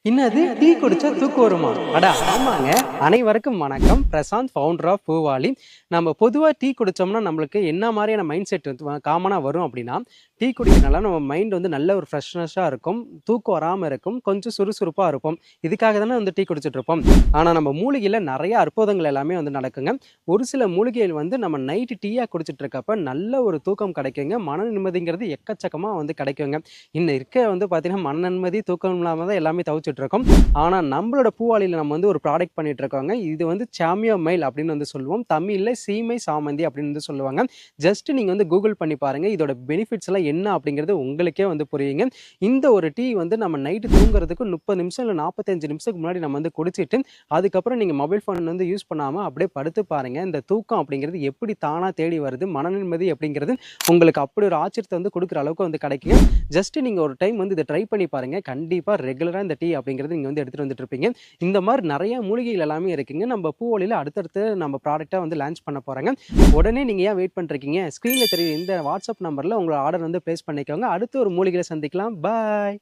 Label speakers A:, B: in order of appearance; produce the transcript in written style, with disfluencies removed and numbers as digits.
A: என்னது டீ குடிச்சா தூக்கம் வருமா? அட ஆமாங்க. அனைவருக்கும் வணக்கம். Prashanth, founder of Poovali. நம்ம பொதுவா டீ குடிச்சோம்னா, நம்மளுக்கு என்ன மாரியான மைண்ட் செட் காமனா வரும் அப்டின்னா, டீ குடிக்கிறனால நம்ம மைண்ட் வந்து நல்ல ஒரு ஃப்ரெஷ்னஸா இருக்கும். தூக்கம் வராம இருக்கும். கொஞ்சம் சுறுசுறுப்பா இருப்போம். இதுக்காக தானே வந்து டீ குடிச்சிட்டு இருப்போம். ஆனா நம்ம மூலிகையில நெறைய அற்புதங்கள் எல்லாமே வந்து நடக்குங்க. ஒரு சில மூலிகைகள் வந்து நம்ம நைட்டு டீயா குடிச்சிட்டு இருக்கப்ப நல்ல ஒரு தூக்கம் கிடைக்குங்க. மன நிம்மதிங்கிறது எக்கச்சக்கமா வந்து கிடைக்குங்க. இன்ன இருக்க வந்து பார்த்தீங்கன்னா, மன நிம்மதி, தூக்கம் இல்லாம தான் எல்லாமே தவிச்சிட்டு இருக்கோம். ஆனா, நம்மளோட பூவாலில நம்ம வந்து ஒரு ப்ராடக்ட் பண்ணிட்டு இருக்கோங்க. இது வந்து சாமியோமைல் அப்படின்னு வந்து சொல்லுவோம். தமிழ்ல சீமை சாமந்தி அப்படின்னு வந்து சொல்லுவாங்க. ஜஸ்ட் நீங்க வந்து கூகுள் பண்ணி பாருங்க. இதோட பெனிஃபிட்ஸ் எல்லாம் என்ன அப்படிங்கிறது உங்களுக்கே வந்து புரியுங்க. இந்த ஒரு டீ வந்து நம்ம நைட்டு தூங்குறதுக்கு 30 நிமிஷம் இல்ல 45 நிமிஷத்துக்கு முன்னாடி நம்ம வந்து குடிச்சிட்டு, அதுக்கப்புறம் நீங்க மொபைல் ஃபோன் வந்து யூஸ் பண்ணாம அப்படியே படுத்து பாருங்க. இந்த தூக்கம் அப்படிங்கிறது எப்படி தானா தேடி வருது, மன நிம்மதி அப்படிங்கிறது உங்களுக்கு அப்படி ஒரு ஆச்சரியத்த வந்து குடுக்குற அளவுக்கு வந்து கிடைக்குங்க. ஜஸ்ட் நீங்க ஒரு டைம் வந்து இத ட்ரை பண்ணி பாருங்க. கண்டிப்பா ரெகுலரா இந்த டீ அப்படிங்கிறது நீங்க வந்து எடுத்துட்டு வந்துட்டு இருப்பீங்க. இந்த மாரி நெறைய மூலிகைகள் எல்லாமே இருக்குங்க. நம்ம பூவொலியில அடுத்தடுத்து நம்ம ப்ராடக்ட்டா வந்து லான்ச் பண்ண போறோங்க. உடனே நீங்க ஏன் வெயிட் பண்ட்ருக்கீங்க? ஸ்க்ரீன்ல தெரியுற இந்த வாட்ஸ்அப் நம்பர்ல உங்களோட ஆர்டர் வந்து பிளேஸ் பண்ணிக்கோங்க. அடுத்து ஒரு மூலிகையில சந்திக்கலாம். பாய்.